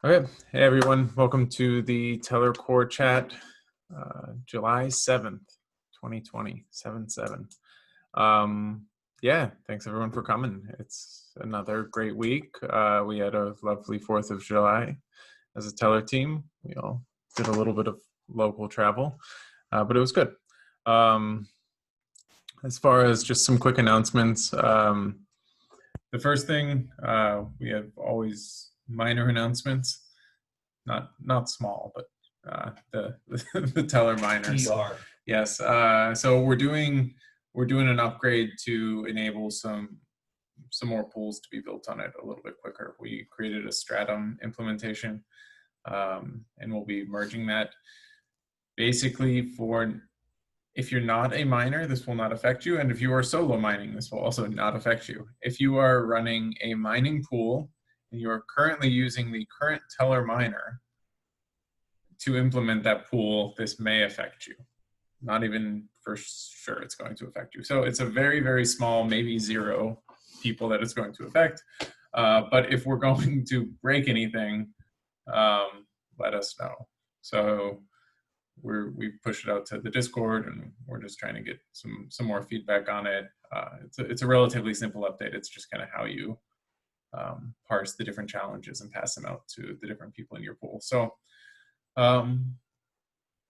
Okay, hey everyone, welcome to the Tellor Core Chat, July 7th, 2020, 7/7. Yeah, thanks everyone for coming. It's another great week. We had a lovely 4th of July as a Tellor team. We all did a little bit of local travel, but it was good. As far as just some quick announcements, the first thing, we have always minor announcements, not small, but the the Tellor miners. Yes. So we're doing an upgrade to enable some more pools to be built on it a little bit quicker. We created a stratum implementation, and we'll be merging that. Basically, if you're not a miner, this will not affect you. And if you are solo mining, this will also not affect you. If you are running a mining pool and you are currently using the current Tellor miner to implement that pool, this may affect you. Not even for sure it's going to affect you. So it's a very, very small, maybe 0 people that it's going to affect. But if we're going to break anything, let us know. So we've pushed it out to the Discord, and we're just trying to get some more feedback on it. It's a relatively simple update. It's just kind of how you parse the different challenges and pass them out to the different people in your pool. So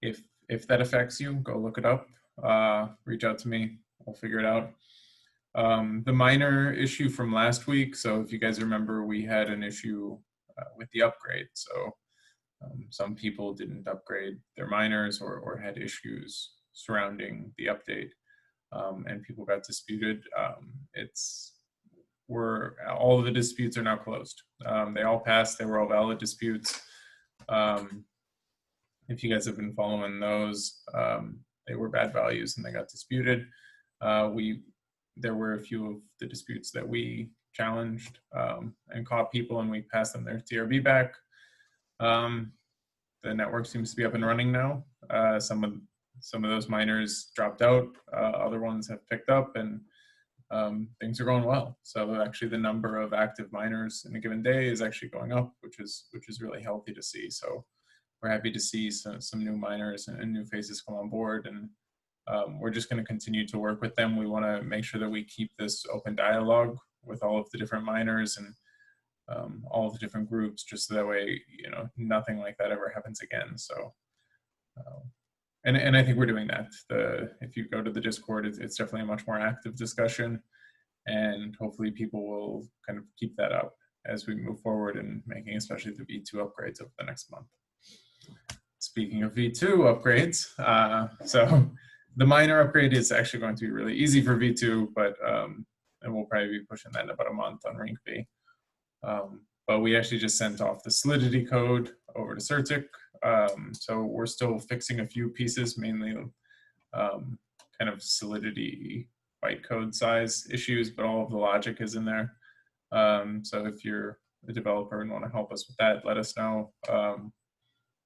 if that affects you, go look it up. Reach out to me. We'll figure it out. The miner issue from last week. So if you guys remember, we had an issue with the upgrade. So some people didn't upgrade their miners or had issues surrounding the update, and people got disputed. All of the disputes are now closed. They all passed. They were all valid disputes. If you guys have been following those, they were bad values and they got disputed. There were a few of the disputes that we challenged and caught people, and we passed them their TRB back. The network seems to be up and running now. Some of those miners dropped out. Other ones have picked up, and things are going well. So actually, the number of active miners in a given day is actually going up, which is really healthy to see. So we're happy to see some new miners and new faces come on board, and we're just going to continue to work with them. We want to make sure that we keep this open dialogue with all of the different miners and all of the different groups, just so that way, nothing like that ever happens again. So, and I think we're doing that. If you go to the Discord, it's definitely a much more active discussion, and hopefully people will kind of keep that up as we move forward in making, especially the V2 upgrades over the next month. Speaking of V2 upgrades, so the miner upgrade is actually going to be really easy for V2, but and we'll probably be pushing that in about a month on Ring V. But we actually just sent off the Solidity code over to Certic. So we're still fixing a few pieces, mainly kind of Solidity bytecode size issues, but all of the logic is in there. So if you're a developer and want to help us with that, let us know.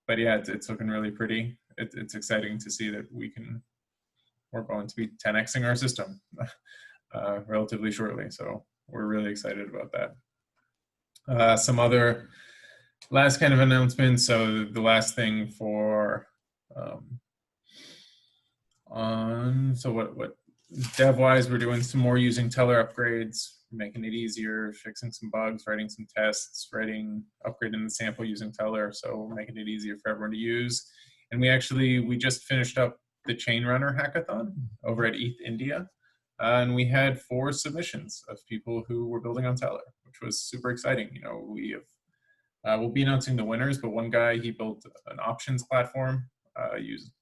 But yeah, it's looking really pretty. It's exciting to see that we're going to be 10xing our system relatively shortly. So we're really excited about that. Some other last kind of announcements. So the last thing for what dev-wise, we're doing some more using Tellor upgrades, making it easier, fixing some bugs, writing some tests, upgrading the sample using Tellor. So we're making it easier for everyone to use. And we just finished up the Chain Runner hackathon over at ETH India. And we had 4 submissions of people who were building on Tellor, which was super exciting. We'll be announcing the winners, but one guy, he built an options platform,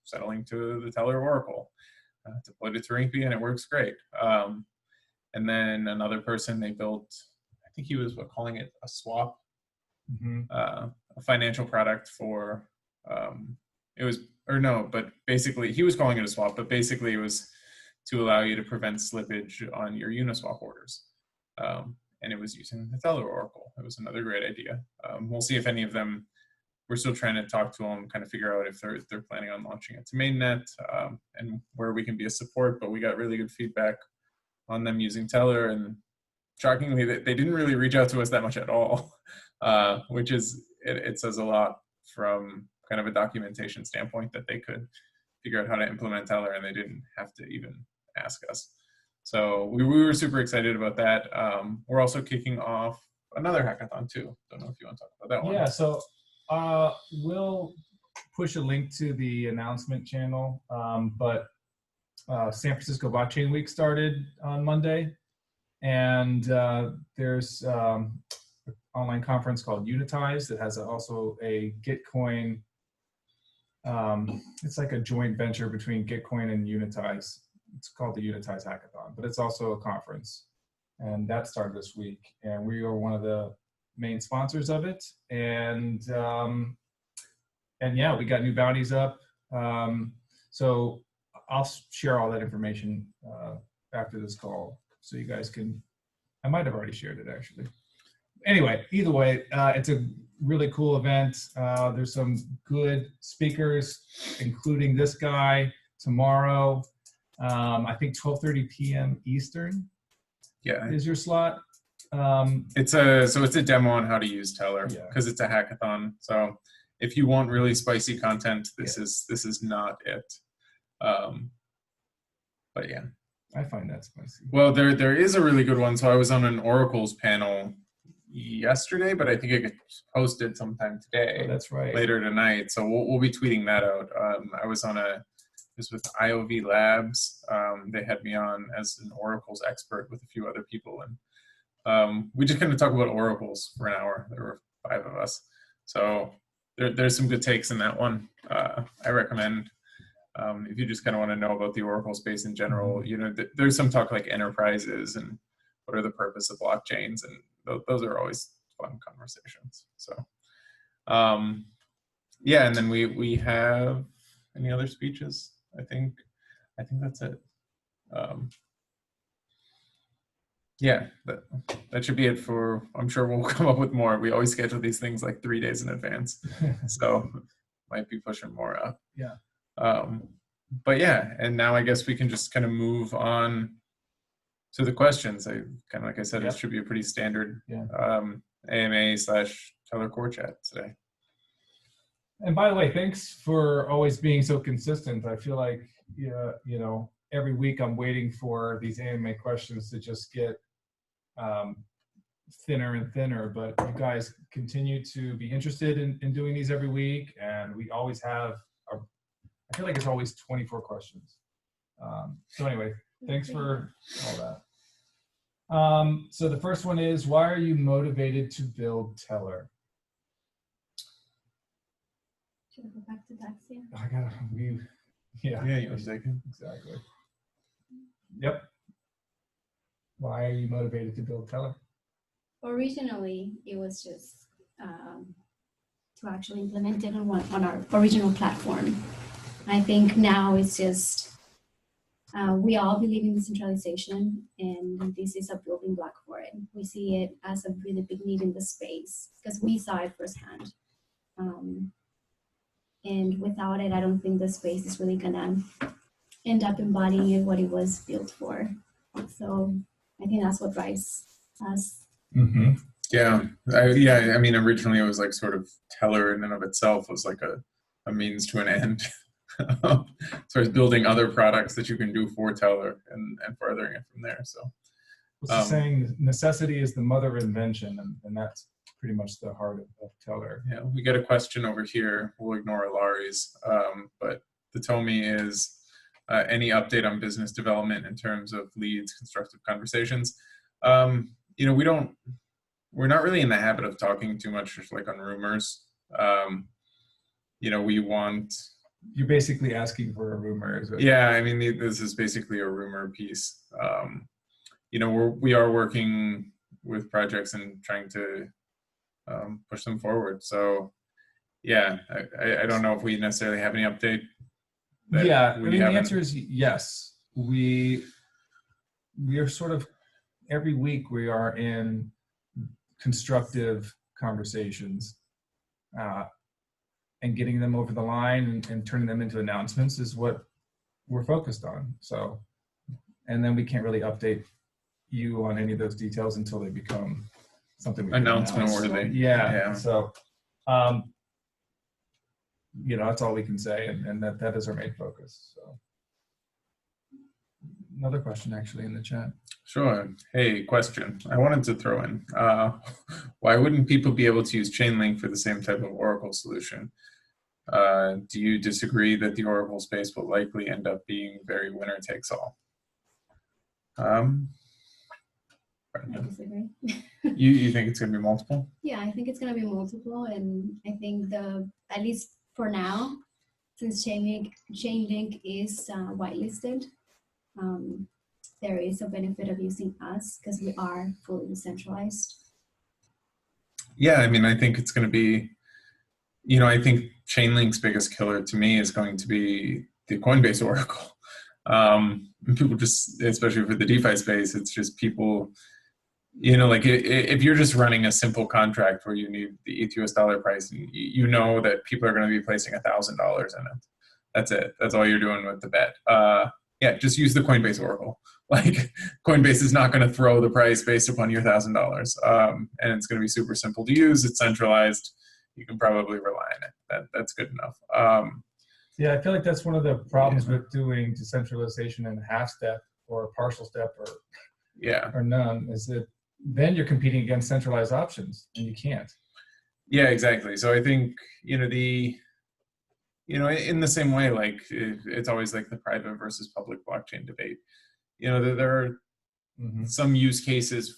settling to the Tellor Oracle, deployed it to Ring V, and it works great. And then another person, they built, I think he was calling it a swap, a financial product for, but basically he was calling it a swap, but basically it was to allow you to prevent slippage on your Uniswap orders. And it was using the Tellor Oracle. It was another great idea. We'll see if any of them, we're still trying to talk to them, kind of figure out if they're planning on launching it to mainnet, and where we can be a support, but we got really good feedback on them using Tellor, and shockingly, they didn't really reach out to us that much at all, which is it says a lot from kind of a documentation standpoint that they could figure out how to implement Tellor and they didn't have to even ask us. So we were super excited about that. We're also kicking off another hackathon too. Don't know if you want to talk about that one. Yeah, so we'll push a link to the announcement channel, but San Francisco Blockchain Week started on Monday, and there's an online conference called Unitize that has also a Gitcoin. It's like a joint venture between Gitcoin and Unitize. It's called the Unitize Hackathon, but it's also a conference, and that started this week. And we are one of the main sponsors of it. And yeah, we got new bounties up. So I'll share all that information after this call, so you guys can. I might have already shared it actually. Anyway, either way, it's a really cool event. There's some good speakers, including this guy tomorrow. I think 12:30 p.m. Eastern. Yeah, is your slot. It's a demo on how to use Tellor because it's a hackathon. So if you want really spicy content, this is not it. But yeah, I find that spicy. Well, there is a really good one. So I was on an Oracle's panel yesterday, but I think it gets posted sometime today. Oh, that's right. Later tonight. So we'll be tweeting that out. I was on this with IOV Labs. They had me on as an Oracle's expert with a few other people, and we just kind of talk about Oracles for an hour. There were 5 of us. So there's some good takes in that one. I recommend. If you just kind of want to know about the Oracle space in general, you know, there's some talk like enterprises and what are the purpose of blockchains, and those are always fun conversations. So, yeah, and then we have any other speeches? I think that's it. Yeah, that should be it for. I'm sure we'll come up with more. We always schedule these things like 3 days in advance, so might be pushing more up. Yeah. But yeah, and now I guess we can just kind of move on to the questions. Kind of like I said, it should be a pretty standard AMA/Tellor Core Chat today. And by the way, thanks for always being so consistent. I feel like you know, every week I'm waiting for these AMA questions to just get thinner and thinner, but you guys continue to be interested in doing these every week, and we always have I feel like it's always 24 questions. So anyway, thanks for all that. So the first one is, why are you motivated to build Tellor? Should I go back to Daxia? I gotta, Yeah, you want to take it? Exactly. Yep. Why are you motivated to build Tellor? Originally, it was just to actually implement it on our original platform. I think now it's just, we all believe in decentralization, and this is a building block for it. We see it as a really big need in the space because we saw it firsthand. And without it, I don't think the space is really gonna end up embodying what it was built for. So I think that's what drives us. Mm-hmm. Yeah, I mean, originally it was like sort of Tellor in and of itself was like a means to an end. So it's building other products that you can do for Tellor and furthering it from there. So what's the saying? Necessity is the mother of invention, and that's pretty much the heart of Tellor. Yeah, we get a question over here. We'll ignore Ilari's, but the Tomi is any update on business development in terms of leads, constructive conversations. You know, we're not really in the habit of talking too much like on rumors. You know, we want. You're basically asking for a rumor, is it? Yeah, I mean, this is basically a rumor piece. You know, we are working with projects and trying to push them forward. So, yeah, I don't know if we necessarily have any update. Yeah, I mean, the answer is yes. We are sort of, every week we are in constructive conversations. And getting them over the line and turning them into announcements is what we're focused on. So, and then we can't really update you on any of those details until they become something we announcement worthy. Yeah. So, That's all we can say, and that is our main focus. So, another question actually in the chat. Sure. Hey, question. I wanted to throw in. Why wouldn't people be able to use Chainlink for the same type of Oracle solution? Do you disagree that the Oracle space will likely end up being very winner takes all? I disagree. You think it's going to be multiple? Yeah, I think it's going to be multiple, and I think at least for now, since Chainlink is whitelisted, there is a benefit of using us because we are fully decentralized. Yeah, I mean, I think it's going to be, I think Chainlink's biggest killer to me is going to be the Coinbase Oracle. People just, especially for the DeFi space, it's just people, like if you're just running a simple contract where you need the ETH US dollar price, and you know that people are going to be placing $1,000 in it. That's it. That's all you're doing with the bet. Yeah, just use the Coinbase Oracle. Like Coinbase is not going to throw the price based upon your $1,000, and it's going to be super simple to use. It's centralized. You can probably rely on it. That's good enough. Yeah, I feel like that's one of the problems with doing decentralization in half step or a partial step or none, is that then you're competing against centralized options, and you can't. Yeah, exactly. So I think in the same way, like it's always like the private versus public blockchain debate. There are some use cases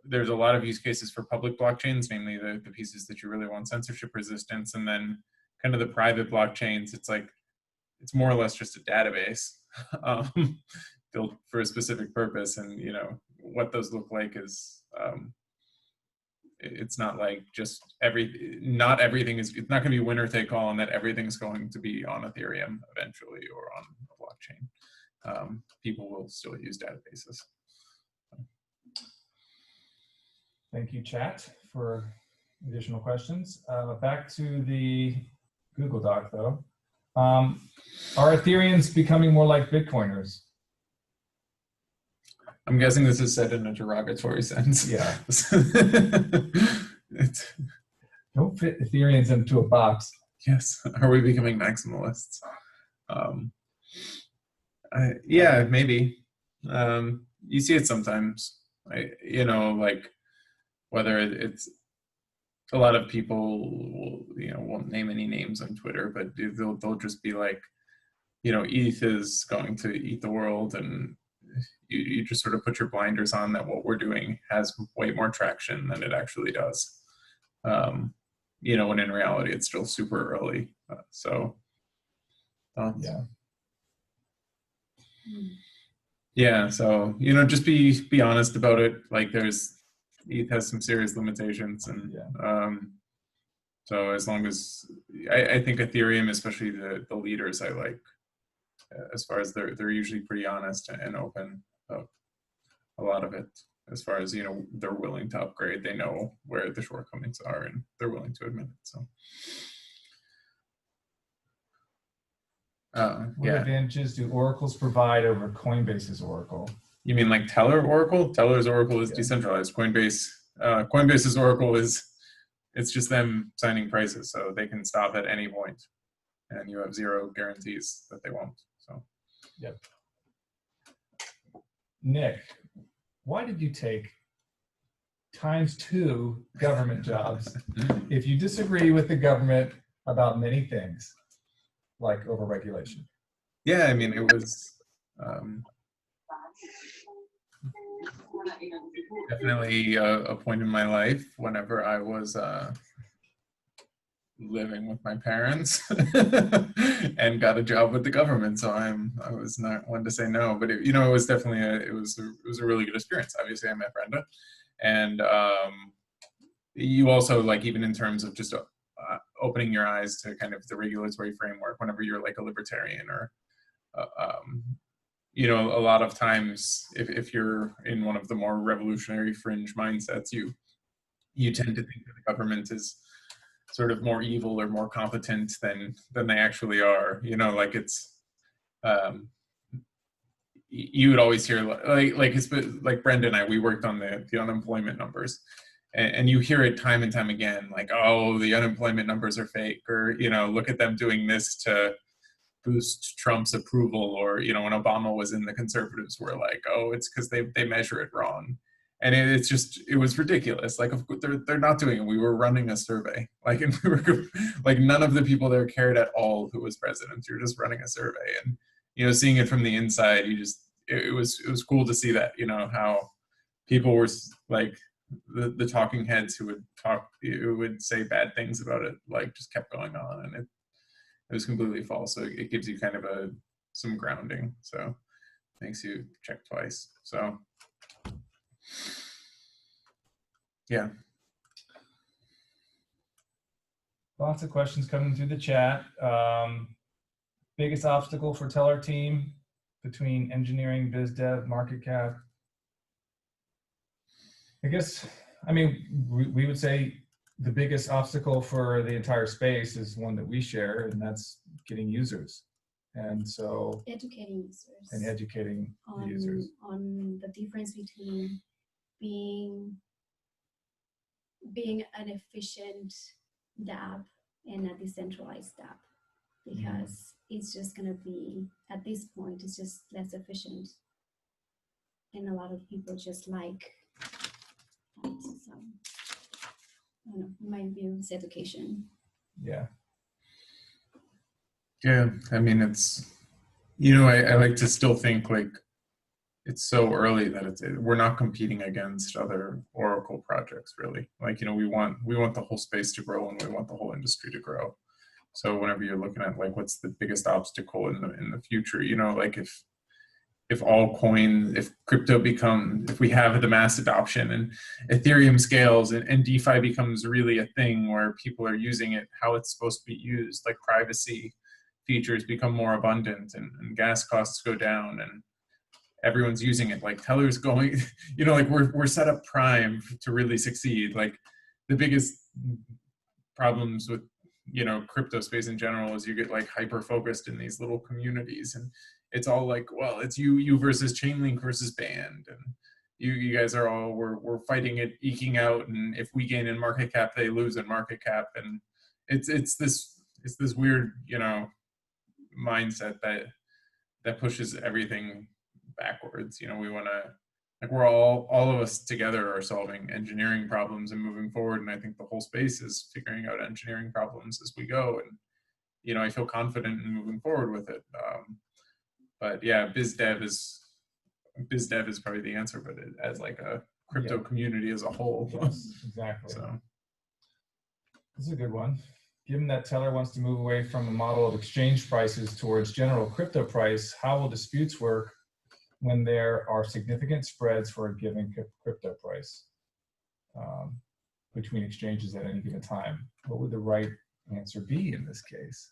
there's a lot of use cases for public blockchains, mainly the pieces that you really want censorship resistance, and then kind of the private blockchains, it's more or less just a database built for a specific purpose, and what those look like is it's not like just not everything is, it's not going to be winner take all, and that everything's going to be on Ethereum eventually or on a blockchain. People will still use databases. Thank you, chat, for additional questions. Back to the Google Doc, though. Are Ethereans becoming more like Bitcoiners? I'm guessing this is said in a derogatory sense. Yeah. Don't fit Ethereans into a box. Yes. Are we becoming maximalists? Yeah, maybe. You see it sometimes. Like whether it's a lot of people won't name any names on Twitter, but they'll just be like, ETH is going to eat the world, and you just sort of put your blinders on that what we're doing has way more traction than it actually does. When in reality it's still super early. Yeah, so just be honest about it. Like ETH has some serious limitations, and so as long as I think Ethereum, especially the leaders, I like, as far as they're usually pretty honest and open about a lot of it. As far as they're willing to upgrade, they know where the shortcomings are, and they're willing to admit it. So. What advantages do oracles provide over Coinbase's Oracle? You mean like Tellor Oracle? Tellor's Oracle is decentralized. Coinbase's Oracle it's just them signing prices, so they can stop at any point, and you have zero guarantees that they won't. So. Yep. Nick, why did you take ×2 government jobs if you disagree with the government about many things? Like overregulation? Yeah, I mean, it was definitely a point in my life whenever I was living with my parents and got a job with the government. So I was not one to say no, but it was definitely it was a really good experience. Obviously, I met Brenda, and you also, like, even in terms of just opening your eyes to kind of the regulatory framework whenever you're like a libertarian, or a lot of times if you're in one of the more revolutionary fringe mindsets, you tend to think that the government is sort of more evil or more competent than they actually are. Like it's you would always hear like Brenda and I, we worked on the unemployment numbers, and you hear it time and time again, like, oh, the unemployment numbers are fake, or, you know, look at them doing this to boost Trump's approval, or, you know, when Obama was in, the conservatives were like, oh, it's because they measure it wrong. And it's just, it was ridiculous. Like, of course, they're not doing it. We were running a survey, like, and we were like, none of the people there cared at all who was president. You're just running a survey, and, you know, seeing it from the inside, you just, it was cool to see that, you know, how people were like, the talking heads who would say bad things about it, like, just kept going on, and it was completely false. So it gives you kind of some grounding. So makes you check twice. So yeah. Lots of questions coming through the chat. Biggest obstacle for Tellor team between engineering, biz dev, market cap? I guess, I mean, we would say the biggest obstacle for the entire space is one that we share, and that's getting users. And so educating users and educating the users on the difference between being an efficient dApp and a decentralized dApp, because it's just going to be, at this point, it's just less efficient, and a lot of people just like that. So I don't know, my view is education. Yeah. Yeah, I mean, it's, you know, I like to still think like it's so early that we're not competing against other Oracle projects, really. Like, you know, we want the whole space to grow, and we want the whole industry to grow. So whenever you're looking at like what's the biggest obstacle in the future, you know, like if all coins, if crypto if we have the mass adoption and Ethereum scales, and DeFi becomes really a thing where people are using it how it's supposed to be used, like privacy features become more abundant, and gas costs go down, and everyone's using it, like Tellor's going, you know, like we're set up prime to really succeed. Like the biggest problems with, you know, crypto space in general is you get like hyper focused in these little communities, and it's all like, well, it's you versus Chainlink versus Band, and you guys are all, we're fighting it, eking out, and if we gain in market cap, they lose in market cap, and it's this weird, you know, mindset that pushes everything backwards. You know, we want to, like, we're all of us together are solving engineering problems and moving forward, and I think the whole space is figuring out engineering problems as we go, and, you know, I feel confident in moving forward with it. But yeah, biz dev is probably the answer, but as like a crypto community as a whole. Yes, exactly. So this is a good one. Given that Tellor wants to move away from a model of exchange prices towards general crypto price, how will disputes work when there are significant spreads for a given crypto price between exchanges at any given time? What would the right answer be in this case?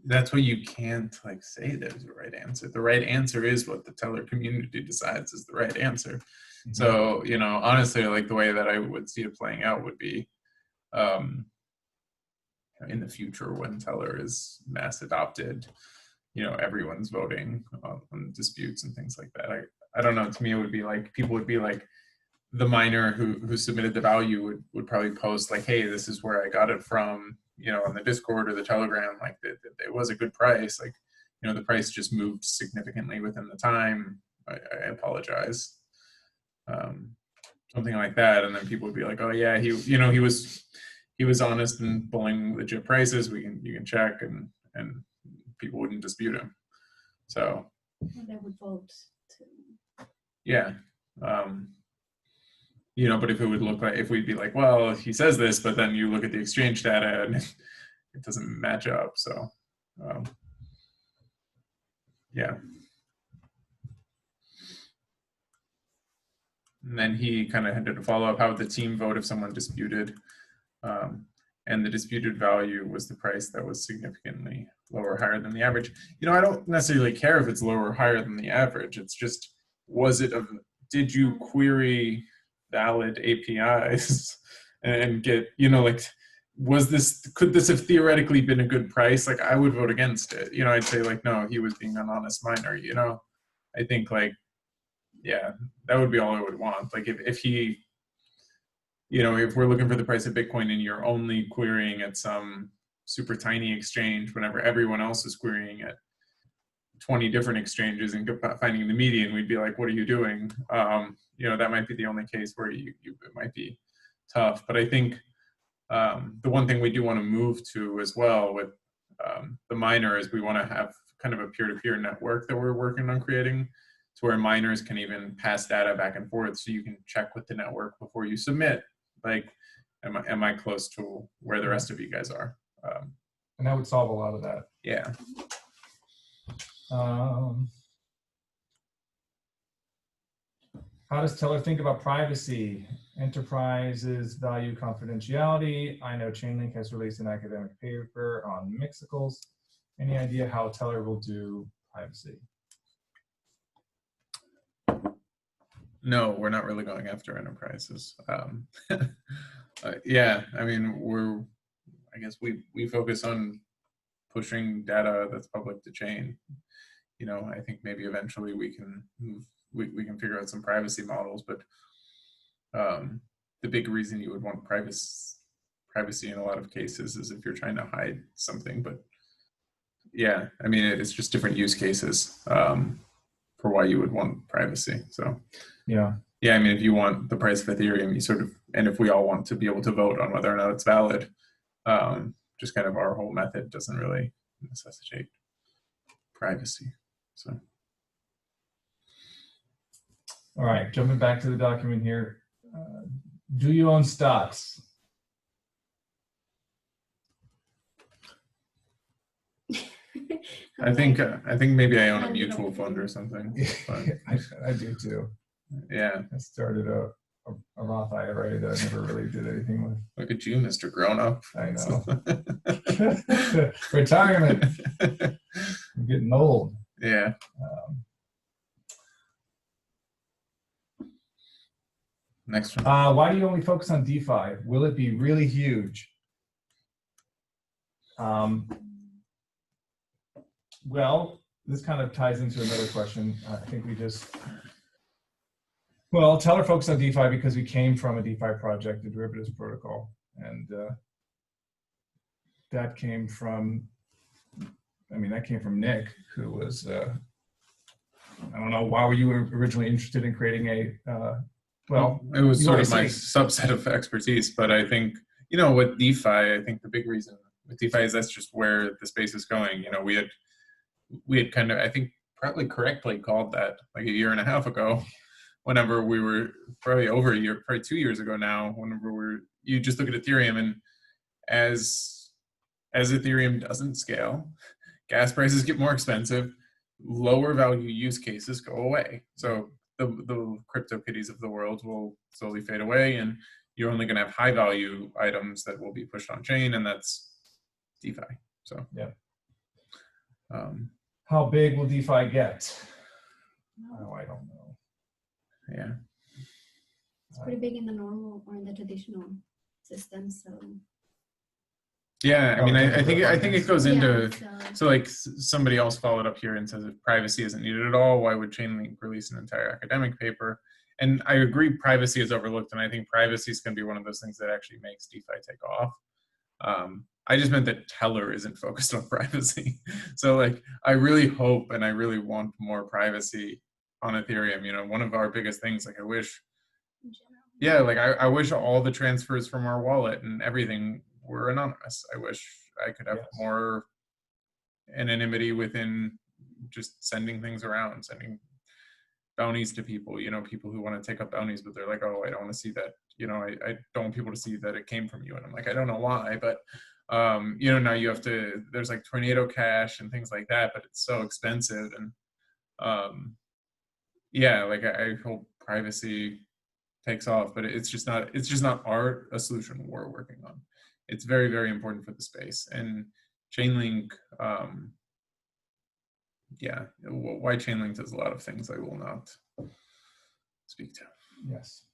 that's what you can't like say there's a right answer. The right answer is what the Tellor community decides is the right answer. Mm-hmm. So, you know, honestly, like the way that I would see it playing out would be in the future when Tellor is mass adopted, you know, everyone's voting on disputes and things like that. I don't know, to me it would be like, people would be like, the miner who submitted the value would probably post like, hey, this is where I got it from, you know, on the Discord or the Telegram, like it was a good price. Like, you know, the price just moved significantly within the time. I apologize. Something like that. And then people would be like, oh yeah, he was honest and pulling legit prices. You can check, and people wouldn't dispute him. So they would vote too. Yeah. You know, but if it would look like, if we'd be like, well, he says this, but then you look at the exchange data and it doesn't match up. So, yeah. And then he kind of had to follow up, how would the team vote if someone disputed? And the disputed value was the price that was significantly lower or higher than the average. You know, I don't necessarily care if it's lower or higher than the average. It's just, did you query valid APIs and get, you know, like, could this have theoretically been a good price? Like, I would vote against it. You know, I'd say like, no, he was being an honest miner, you know? I think like, yeah, that would be all I would want. Like if he you know, if we're looking for the price of Bitcoin and you're only querying at some super tiny exchange whenever everyone else is querying at 20 different exchanges and finding the median, we'd be like, what are you doing? You know, that might be the only case where it might be tough. But I think the one thing we do want to move to as well with the miner is we want to have kind of a peer-to-peer network that we're working on creating, to where miners can even pass data back and forth, so you can check with the network before you submit. Like, am I close to where the rest of you guys are? And that would solve a lot of that. Yeah. How does Tellor think about privacy? Enterprises value confidentiality. I know Chainlink has released an academic paper on mixicals. Any idea how Tellor will do privacy? No, we're not really going after enterprises. Yeah, I mean, I guess we focus on pushing data that's public to chain. You know, I think maybe eventually we can can figure out some privacy models, but the big reason you would want privacy in a lot of cases is if you're trying to hide something. But yeah, I mean, it's just different use cases for why you would want privacy. So yeah, I mean, if you want the price of Ethereum, you sort of, and if we all want to be able to vote on whether or not it's valid, just kind of our whole method doesn't really necessitate privacy. So. All right, jumping back to the document here. Do you own stocks? I think maybe I own a mutual fund or something. I do too. Yeah. I started a Roth IRA that I never really did anything with. Look at you, Mr. Grown Up. I know. Retirement. I'm getting old. Yeah. Next one. Why do you only focus on DeFi? Will it be really huge? Well, this kind of ties into another question. I think Tellor focused on DeFi because we came from a DeFi project, the derivatives protocol. And that came from Nick, who was, I don't know, why were you originally interested in creating well, it was sort of my subset of expertise, but I think, you know, with DeFi, I think the big reason with DeFi is that's just where the space is going. You know, we had kind of, I think, probably correctly called that like a year and a half ago, whenever we were probably 2 years ago now, whenever you just look at Ethereum, and as Ethereum doesn't scale, gas prices get more expensive, lower value use cases go away. So the crypto kitties of the world will slowly fade away, and you're only going to have high value items that will be pushed on chain, and that's DeFi. So yeah. How big will DeFi get? Oh, I don't know. Yeah. It's pretty big in the normal or in the traditional system, so. Yeah, I mean, I think it goes into, Yeah, so like somebody else followed up here and says if privacy isn't needed at all, why would Chainlink release an entire academic paper? And I agree, privacy is overlooked, and I think privacy is going to be one of those things that actually makes DeFi take off. I just meant that Tellor isn't focused on privacy. So like, I really hope and I really want more privacy on Ethereum. You know, one of our biggest things, like I wish, yeah, like I wish all the transfers from our wallet and everything were anonymous. I wish I could have more anonymity within just sending things around, sending bounties to people, you know, people who want to take up bounties, but they're like, oh, I don't want to see that, you know, I don't want people to see that it came from you. And I'm like, I don't know why, but, you know, now you have to, there's like Tornado Cash and things like that, but it's so expensive. And yeah, like I hope privacy takes off, but it's just not a solution we're working on. It's very, very important for the space. And Chainlink, yeah, why Chainlink does a lot of things I will not speak to. Yes.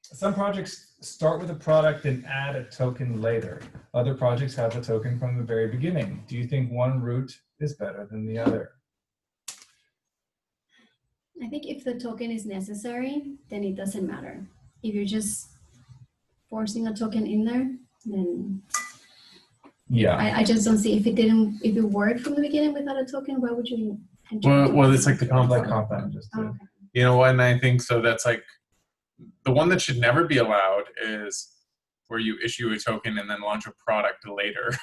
Some projects start with a product and add a token later. Other projects have a token from the very beginning. Do you think one route is better than the other? I think if the token is necessary, then it doesn't matter. If you're just forcing a token in there, then Yeah. I just don't see if it worked from the beginning without a token, why would you enter a token? Well, it's like the Like compound. compound, just Oh, to, okay. You know, and I think so. That's like the one that should never be allowed is where you issue a token and then launch a product later.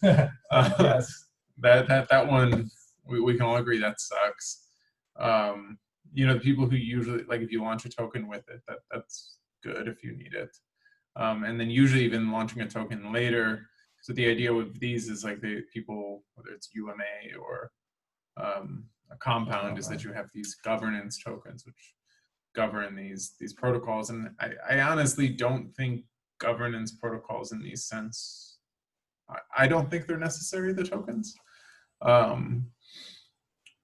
yes. That one we can all agree that sucks. You know, the people who usually, like, if you launch a token with it, that's good if you need it. And then usually even launching a token later. So the idea with these is like the people, whether it's UMA or a compound, is that you have these governance tokens which govern these protocols. And I honestly don't think governance protocols in these sense, I don't think they're necessary, the tokens.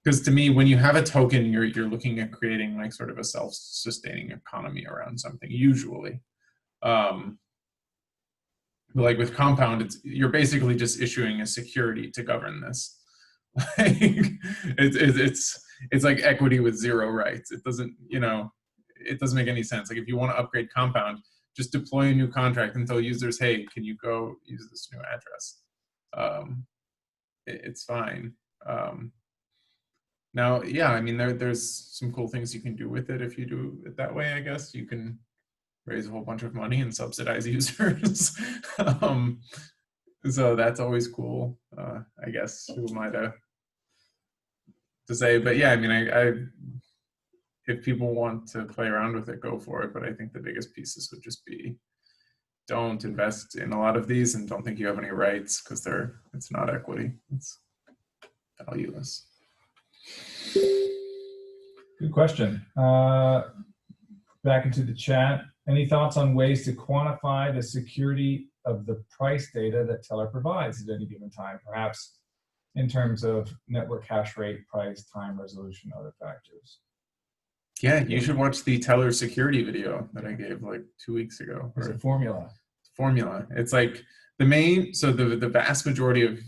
Because to me, when you have a token, you're looking at creating like sort of a self-sustaining economy around something, usually. Like with compound, you're basically just issuing a security to govern this. It's like equity with zero rights. It doesn't, you know, it doesn't make any sense. Like if you want to upgrade compound, just deploy a new contract and tell users, hey, can you go use this new address? It's fine. Now, yeah, I mean, there's some cool things you can do with it if you do it that way, I guess. You can raise a whole bunch of money and subsidize users. So that's always cool, I guess. Who am I to say? But yeah, I mean, I if people want to play around with it, go for it. But I think the biggest pieces would just be don't invest in a lot of these and don't think you have any rights, because it's not equity. It's valueless. Good question. Back into the chat. Any thoughts on ways to quantify the security of the price data that Tellor provides at any given time, perhaps in terms of network hash rate, price, time, resolution, other factors? Yeah, you should watch the Tellor security video that I gave like 2 weeks ago. There's a formula. It's like the vast majority of,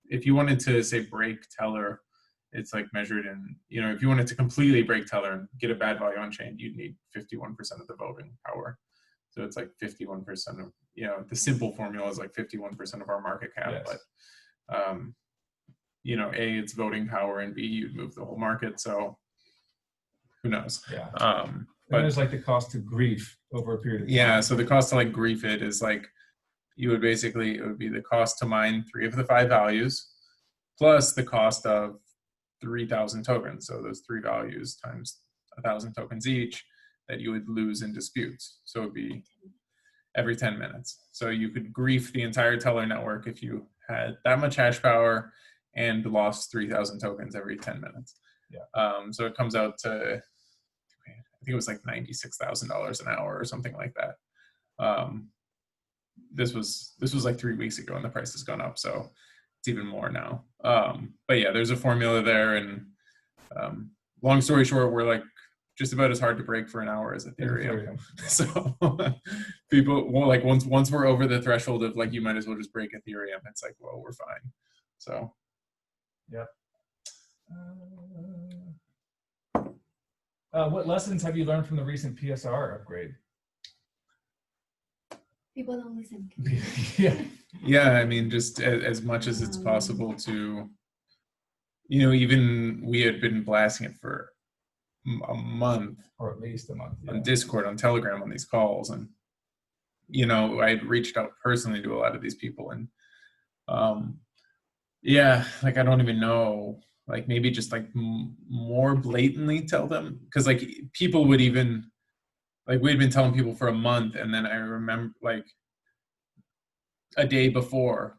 if you wanted to say break Tellor, it's like measured in, you know, if you wanted to completely break Tellor and get a bad value on chain, you'd need 51% of the voting power. So it's like 51% of, you know, the simple formula is like 51% of our market cap. Yes. But, you know, A, it's voting power, and B, you'd move the whole market. So who knows? Yeah. But there's like the cost to grief over a period of time. Yeah, so the cost to like grief it is like, it would be the cost to mine 3 of the 5 values plus the cost of 3,000 tokens. So those 3 values times 1,000 tokens each that you would lose in disputes. So it'd be every 10 minutes. So you could grief the entire Tellor network if you had that much hash power and lost 3,000 tokens every 10 minutes. Yeah. So it comes out to, I think it was like $96,000 an hour or something like that. This was like 3 weeks ago, and the price has gone up, so it's even more now. But yeah, there's a formula there, and long story short, we're like just about as hard to break for an hour as Ethereum. So people, well, like once we're over the threshold of like, you might as well just break Ethereum, it's like, well, we're fine. So yeah. What lessons have you learned from the recent PSR upgrade? People don't listen. Yeah, I mean, just as much as it's possible to, you know, even we had been blasting it for a month, or at least a month, on Discord, on Telegram, on these calls, and you know, I had reached out personally to a lot of these people, and yeah, like I don't even know, like maybe just like more blatantly tell them, because like people would even, like we'd been telling people for a month, and then I remember like a day before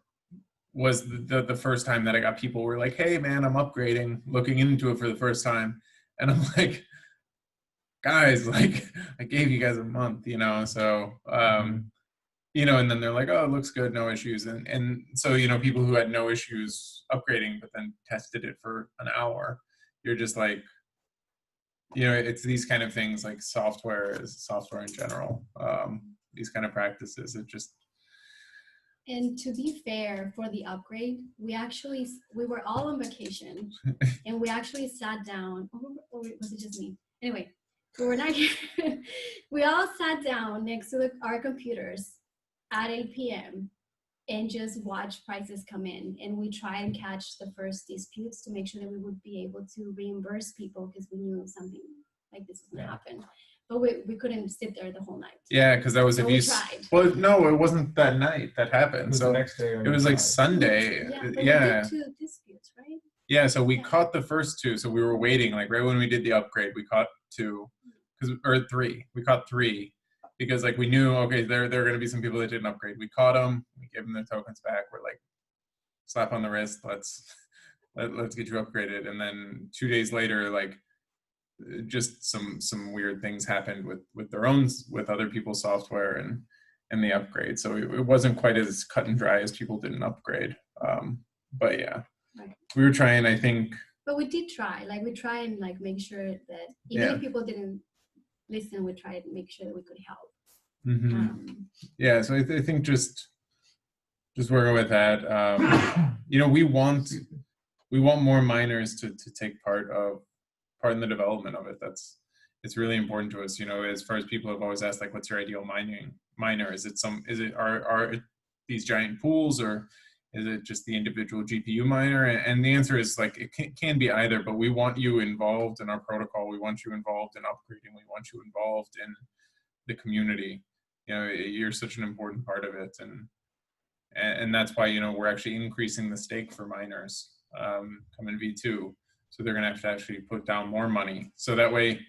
was the first time that I got people were like, hey man, I'm upgrading, looking into it for the first time. And I'm like, guys, like I gave you guys a month, you know? So, you know, and then they're like, oh, it looks good, no issues. And so, you know, people who had no issues upgrading, but then tested it for an hour, you're just like, you know, it's these kind of things, like software in general, these kind of practices, it just, And to be fair, for the upgrade, we were all on vacation, and we actually sat down. Or was it just me? Anyway, we were not. We all sat down next to our computers at 8 p.m. and just watch prices come in, and we try and catch the first disputes to make sure that we would be able to reimburse people because we knew something like this was going to happen. But we couldn't sit there the whole night. Yeah, because that was So if we you. tried. Well, no, it wasn't that night that happened. It was So the next day. it was like Sunday. Yeah, but Yeah. we did 2 disputes, right? Yeah, so we caught the first 2. So we were waiting, like right when we did the upgrade, we caught 2, or 3. We caught 3 because like we knew, okay, there are going to be some people that didn't upgrade. We caught them. We gave them their tokens back. We're like, slap on the wrist. Let's get you upgraded. And then 2 days later, like just some weird things happened with other people's software and the upgrade. So it wasn't quite as cut and dry as people didn't upgrade. But yeah. Right. We were trying, I think. But we did try. Like we try and like make sure that even if people didn't listen, we tried to make sure that we could help. Mm-hmm. Yeah, so I think just working with that. You know, we want more miners to take part in the development of it. It's really important to us. You know, as far as people have always asked, like, what's your ideal miner? Are these giant pools, or is it just the individual GPU miner? And the answer is like it can be either, but we want you involved in our protocol. We want you involved in upgrading. We want you involved in the community. You know, you're such an important part of it, and that's why, you know, we're actually increasing the stake for miners coming V2. So they're gonna have to actually put down more money. So that way,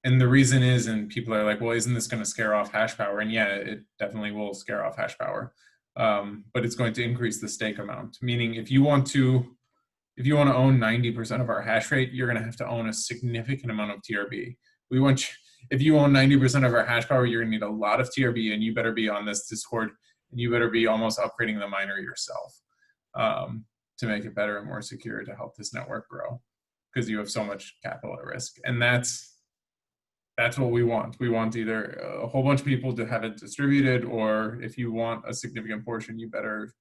and the reason is, and people are like, well, isn't this gonna scare off hash power? And yeah, it definitely will scare off hash power. But it's going to increase the stake amount. Meaning if you want to own 90% of our hash rate, you're gonna have to own a significant amount of TRB. If you own 90% of our hash power, you're gonna need a lot of TRB, and you better be on this Discord, and you better be almost upgrading the miner yourself to make it better and more secure to help this network grow, because you have so much capital at risk. And that's what we want. We want either a whole bunch of people to have it distributed, or if you want a significant portion, you better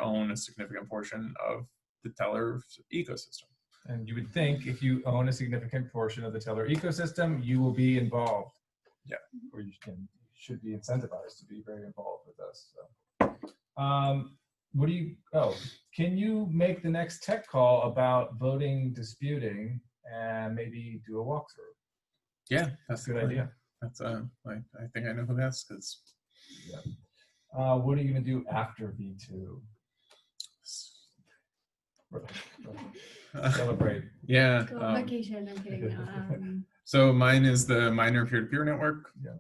own a significant portion of the Tellor ecosystem. And you would think if you own a significant portion of the Tellor ecosystem, you will be involved. Yeah. Or you should be incentivized to be very involved with us. So, can you make the next tech call about voting, disputing, and maybe do a walkthrough? Yeah, that's a good idea. That's I think I know who that's, because. Yeah. What are you gonna do after V2? Celebrate. Yeah. Go on vacation. I'm kidding. So mine is the miner peer-to-peer network. Yeah.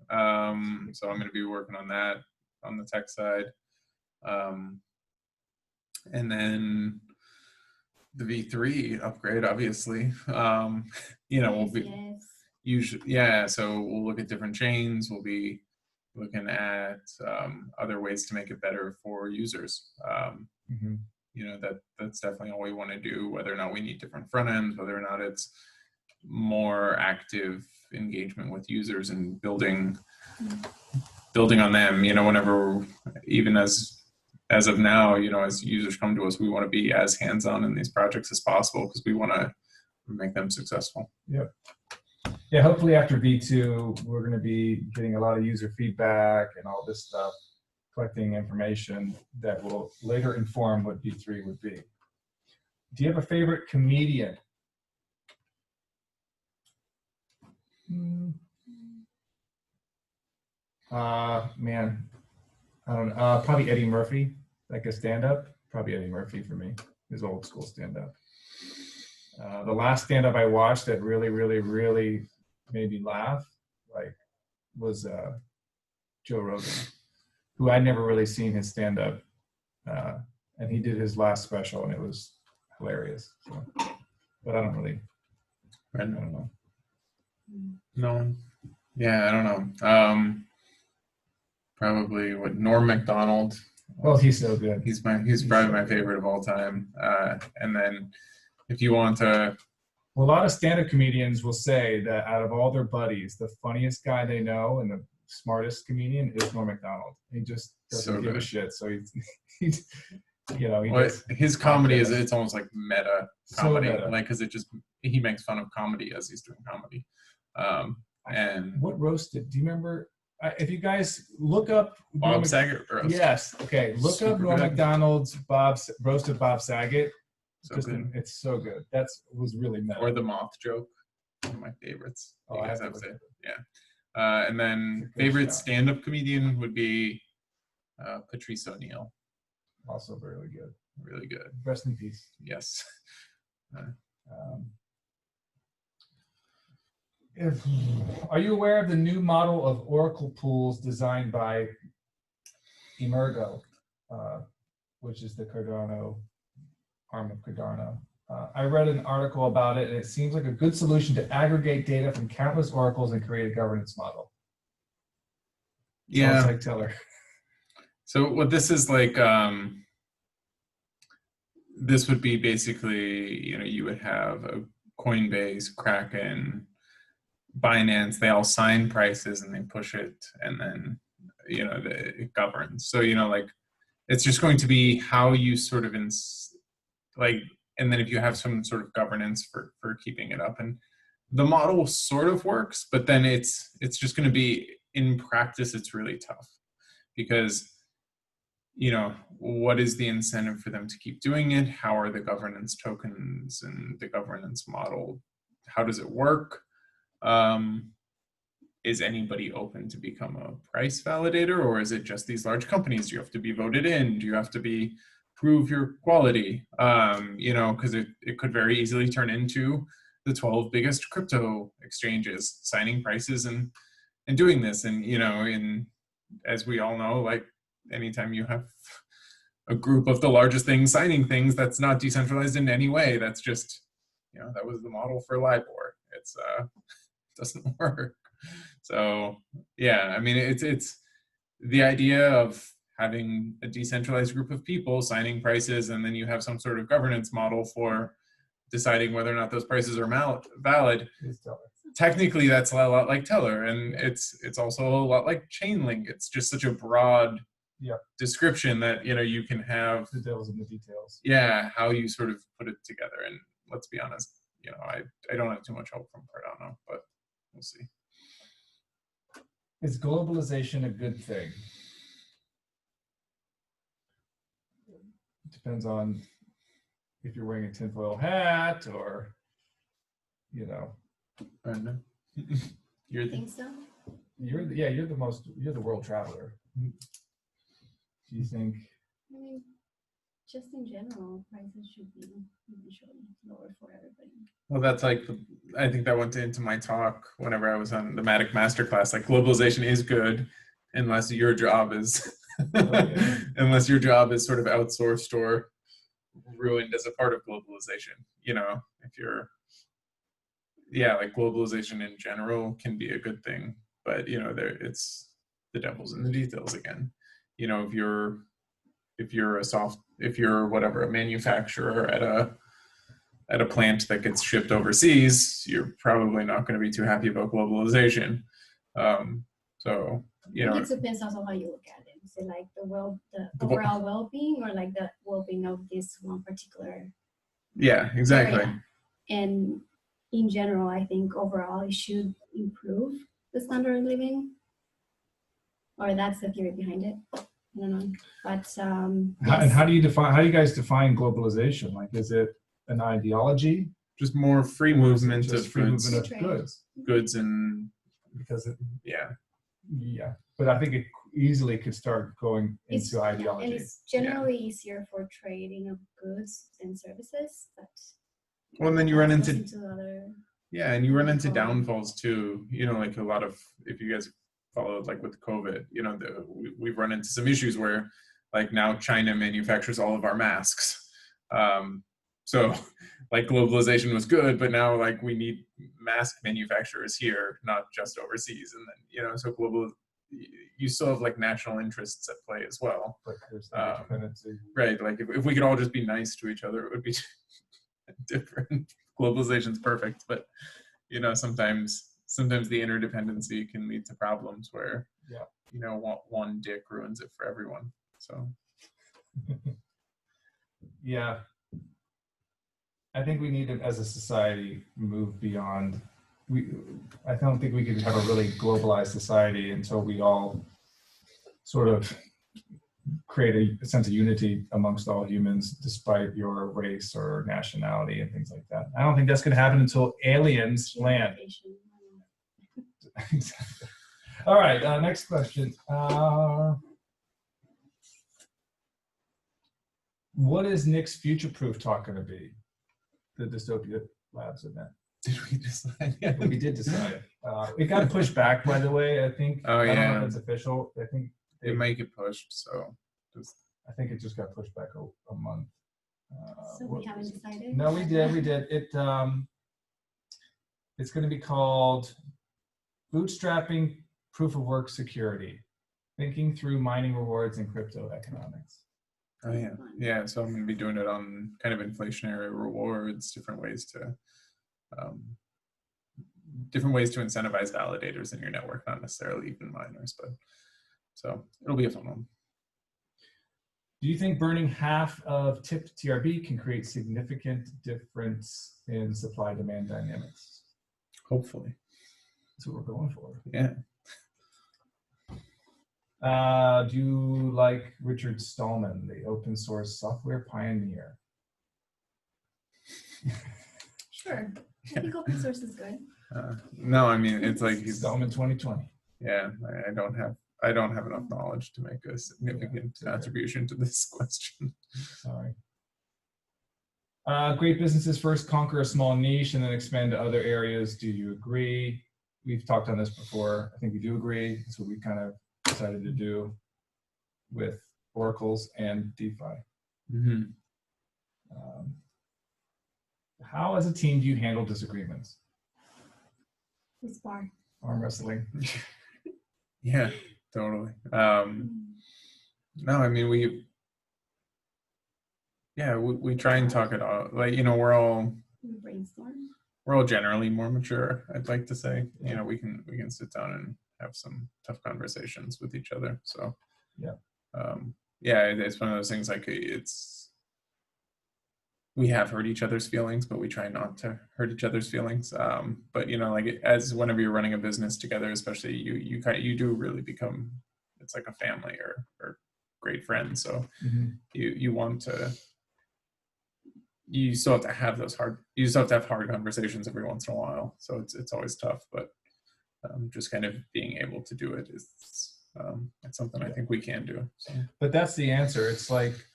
So I'm going to be working on that on the tech side. And then the V3 upgrade, obviously. You know, we'll be usually, yeah. So we'll look at different chains. We'll be looking at other ways to make it better for users. You know, that's definitely all we want to do, whether or not we need different front ends, whether or not it's more active engagement with users and building on them. You know, whenever, even as of now, you know, as users come to us, we want to be as hands-on in these projects as possible, because we want to make them successful. Yep. Yeah, hopefully after V2, we're going to be getting a lot of user feedback and all this stuff, collecting information that will later inform what V3 would be. Do you have a favorite comedian? Man, I don't know. Probably Eddie Murphy, like a stand-up. Probably Eddie Murphy for me, his old school stand-up. The last stand-up I watched that really, really, really made me laugh, like, was Joe Rogan, who I'd never really seen his stand-up, and he did his last special, and it was hilarious. So, but I don't know. No. Yeah, I don't know. Probably Norm Macdonald. Well, he's so good. He's probably my favorite of all time. And then if you want to. Well, a lot of stand-up comedians will say that out of all their buddies, the funniest guy they know and the smartest comedian is Norm Macdonald. He just doesn't So give a good. shit. So he you know, he Well, does his comedy is, podcasts. it's almost like meta So comedy, meta. like, because it just, he makes fun of comedy as he's doing comedy. And What roasted? Do you remember? If you guys look up Bob Saget roast. Yes. Okay. Look up Super Norm good. Macdonald's roasted Bob Saget. So Just good. it's so good. Was really meta. Or the moth joke, one of my favorites. Oh, You I guys have to have look to, at it. yeah. And then It's a good favorite shout. stand-up comedian would be Patrice O'Neill. Also really good. Really good. Rest in peace. Yes. Are you aware of the new model of Oracle pools designed by Emergo, which is the Cardano arm of Cardano? I read an article about it, and it seems like a good solution to aggregate data from countless oracles and create a governance model. Yeah. Sounds like Tellor. So what this is like, this would be basically, you know, you would have a Coinbase, Kraken, Binance, they all sign prices and they push it, and then, you know, it governs. So, you know, like, it's just going to be how you sort of, and then if you have some sort of governance for keeping it up, and the model sort of works, but then it's just going to be, in practice, it's really tough, because, you know, what is the incentive for them to keep doing it? How are the governance tokens and the governance model? How does it work? Is anybody open to become a price validator, or is it just these large companies? Do you have to be voted in? Do you have to prove your quality? You know, because it could very easily turn into the 12 biggest crypto exchanges signing prices and doing this. And, you know, as we all know, like, anytime you have a group of the largest things signing things, that's not decentralized in any way. That's just, you know, that was the model for LIBOR. It's doesn't work. So yeah, I mean, it's the idea of having a decentralized group of people signing prices, and then you have some sort of governance model for deciding whether or not those prices are valid. Technically, that's a lot like Tellor, and it's also a lot like Chainlink. It's just such a broad description that, you know, you can have the devil's in the details. Yeah, how you sort of put it together. And let's be honest, you know, I don't have too much hope from Cardano, but we'll see. Is globalization a good thing? It depends on if you're wearing a tinfoil hat or, you know. Brenda, I think so. You're the world traveler. Do you think? I mean, just in general, prices should be eventually lower for everybody. Well, that's like, I think that went into my talk whenever I was on the Matic Masterclass. Like, globalization is good unless your job is, unless your job is sort of outsourced or ruined as a part of globalization. You know, if you're, like, globalization in general can be a good thing, but, you know, it's the devil's in the details again. You know, if you're a manufacturer at a plant that gets shipped overseas, you're probably not going to be too happy about globalization. So, you know, it depends also how you look at it. Is it like the overall well-being, or like the well-being of this one particular? Yeah, exactly. Area? And in general, I think overall it should improve the standard of living, or that's the theory behind it. I don't know, but And how do you guys define globalization? Like, is it an ideology? Just more free movement of goods and because yeah. But I think it easily could start going into ideology. And it's generally easier for trading of goods than services, but well, and then you run into other, and you run into downfalls too. You know, like a lot of, if you guys followed, like with COVID, you know, we've run into some issues where, like, now China manufactures all of our masks. So, like, globalization was good, but now, like, we need mask manufacturers here, not just overseas. And then, you know, so you still have, like, national interests at play as well. But there's interdependency. Right. Like, if we could all just be nice to each other, it would be different. Globalization's perfect, but, you know, sometimes sometimes the interdependency can lead to problems where, Yeah. you know, one dick ruins it for everyone. So. Yeah. I think we need to, as a society, move beyond. I don't think we could have a really globalized society until we all sort of create a sense of unity amongst all humans, despite your race or nationality and things like that. I don't think that's going to happen until aliens land. Exactly. All right, next question. What is Nix Future Proof talk going to be? The Dystopia Labs event. Did we decide? Yeah. We did decide. It got pushed back, by the way. I think. Oh, I don't know yeah. if it's official. I think It might get pushed, so just. I think it just got pushed back a month. So we haven't decided? No, we did. We did. It's going to be called Bootstrapping Proof of Work Security, Thinking Through Mining Rewards and Crypto Economics. Oh yeah, yeah. So I'm going to be doing it on kind of inflationary rewards, different ways to incentivize validators in your network, not necessarily even miners, but so it'll be a fun one. Do you think burning half of tipped TRB can create significant difference in supply-demand dynamics? Hopefully. That's what we're going for. Yeah. Do you like Richard Stallman, the open source software pioneer? Sure. I think open source is good. No, I mean, it's like he's Stallman 2020. Yeah, I don't have enough knowledge to make a significant contribution to this question. Sorry. Great businesses first conquer a small niche and then expand to other areas. Do you agree? We've talked on this before. I think we do agree. That's what we kind of decided to do with oracles and DeFi. Mm-hmm. How, as a team, do you handle disagreements? We spar. Arm wrestling. Yeah, totally. No, I mean, we try and talk it out. Like, you know, we're all generally more mature, I'd like to say. You know, we can sit down and have some tough conversations with each other. So it's one of those things, like, we have hurt each other's feelings, but we try not to hurt each other's feelings. But you know, like, as whenever you're running a business together, especially, you do really become, it's like a family or great friends. So you still have to have hard conversations every once in a while. So it's always tough, but just kind of being able to do it is it's something I think we can do. So. But that's the answer. It's like,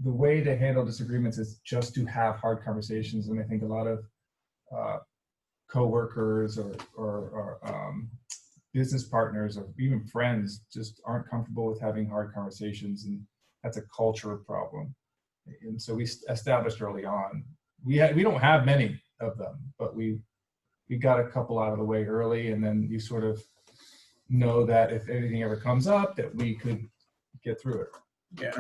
the way to handle disagreements is just to have hard conversations. And I think a lot of coworkers or business partners or even friends just aren't comfortable with having hard conversations, and that's a culture problem. And so we established early on, we don't have many of them, but we got a couple out of the way early, and then you sort of know that if anything ever comes up, that we could get through it. Yeah.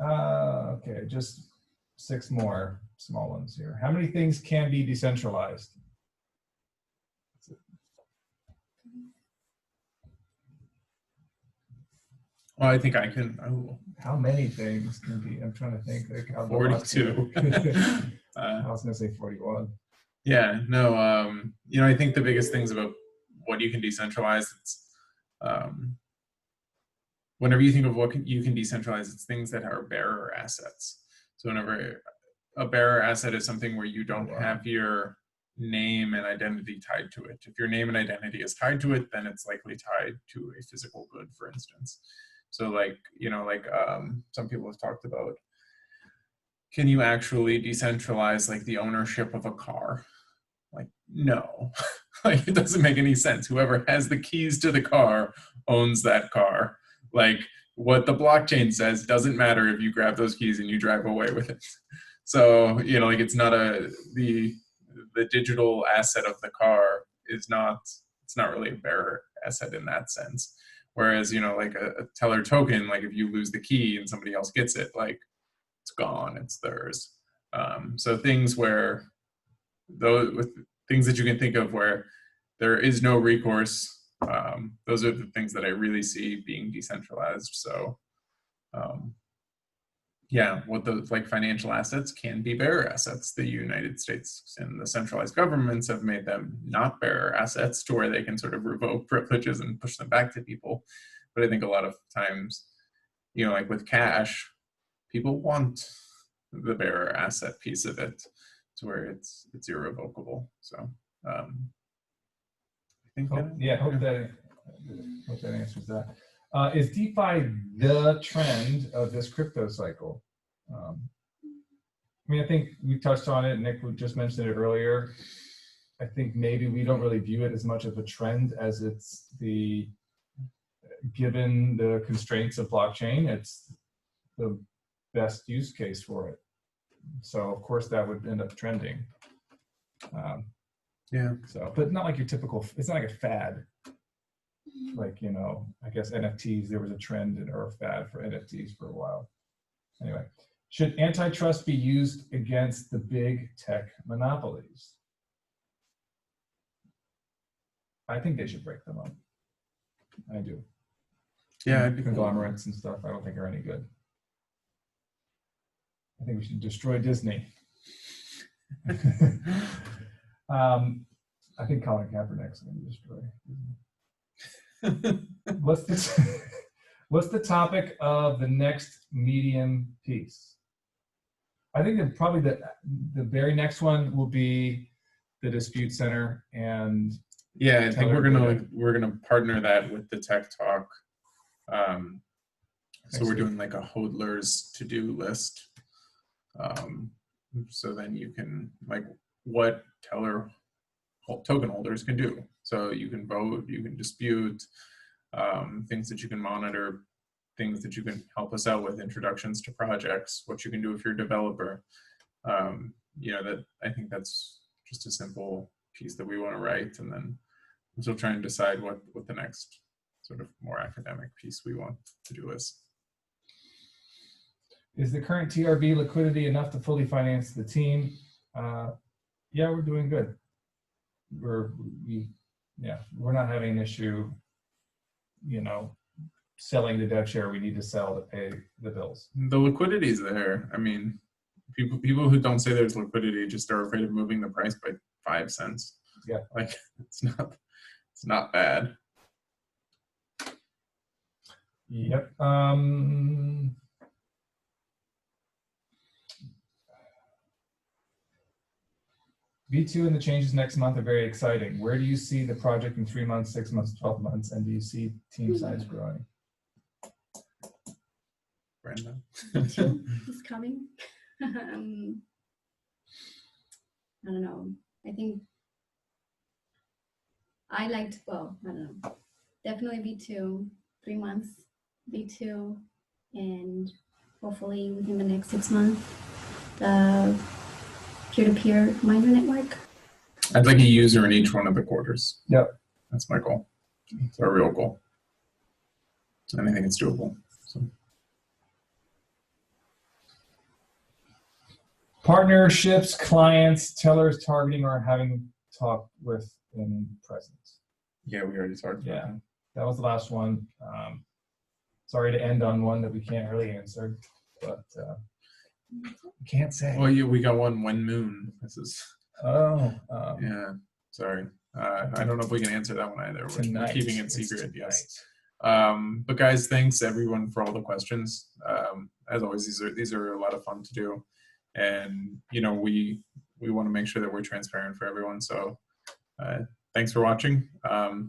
Okay, just 6 more small ones here. How many things can be decentralized? Well, I think I can. How many things can be? I'm trying to think. Like, 42. I was going to say 41. Yeah, no, you know, I think the biggest things about what you can decentralize, it's whenever you think of what you can decentralize, it's things that are bearer assets. So whenever a bearer asset is something where you don't have your name and identity tied to it. If your name and identity is tied to it, then it's likely tied to a physical good, for instance. So like, you know, like some people have talked about, can you actually decentralize like the ownership of a car? Like, no, like it doesn't make any sense. Whoever has the keys to the car owns that car. Like, what the blockchain says doesn't matter if you grab those keys and you drive away with it. So, you know, like, it's not the digital asset of the car it's not really a bearer asset in that sense. Whereas, you know, like a Tellor token, like if you lose the key and somebody else gets it, like it's gone, it's theirs. So things where those with things that you can think of where there is no recourse. Those are the things that I really see being decentralized. So, yeah, what those like financial assets can be bearer assets. The United States and the centralized governments have made them not bearer assets to where they can sort of revoke privileges and push them back to people. But I think a lot of times, you know, like with cash, people want the bearer asset piece of it to where it's irrevocable. So I think hope that answers that. Is DeFi the trend of this crypto cycle? I mean, I think we touched on it. Nick just mentioned it earlier. I think maybe we don't really view it as much of a trend as it's given the constraints of blockchain, it's the best use case for it. So of course that would end up trending. yeah. So, but not like your typical, it's not like a fad. Like, you know, I guess NFTs, there was a trend or a fad for NFTs for a while. Anyway, should antitrust be used against the big tech monopolies? I think they should break them up. I do. Yeah, Conglomerates and stuff, I don't think are any good. I think we should destroy Disney. I think Colin Kaepernick's going to destroy Disney. What's the topic of the next Medium piece? I think that probably the very next one will be the dispute center, and yeah, I think we're gonna partner that with the Tech Talk. So we're doing like a hodler's to-do list. So then you can, like, what Tellor token holders can do. So you can vote, you can dispute, things that you can monitor, things that you can help us out with, introductions to projects, what you can do if you're a developer. You know, that I think that's just a simple piece that we want to write, and then we're still trying to decide what the next sort of more academic piece we want to do is. Is the current TRB liquidity enough to fully finance the team? Yeah, we're doing good. We're not having an issue, you know, selling the dev share we need to sell to pay the bills. The liquidity is there. I mean, people who don't say there's liquidity just are afraid of moving the price by 5 cents. Yeah, like it's not bad. Yep. V2 and the changes next month are very exciting. Where do you see the project in 3 months, 6 months, 12 months, and do you see team size growing? Brenda. He's coming. I don't know. I think I don't know. Definitely V2, 3 months, V2, and hopefully within the next 6 months, the peer-to-peer miner network. I'd like a user in each one of the quarters. Yep. That's my goal. It's our real goal. And I think it's doable. So. Partnerships, clients, Tellor's targeting or having talked with in present. Yeah, we already talked about that. That was the last one. Sorry to end on one that we can't really answer, but can't say. Well, yeah, we got one when moon. This is. Yeah, sorry. I don't know if we can answer that one either. We're keeping it secret. Yes. But guys, thanks everyone for all the questions. As always, these are a lot of fun to do, and you know we want to make sure that we're transparent for everyone. So thanks for watching.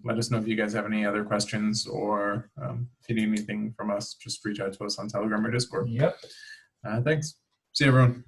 Let us know if you guys have any other questions, or if you need anything from us, just reach out to us on Telegram or Discord. Yep. Thanks. See you, everyone.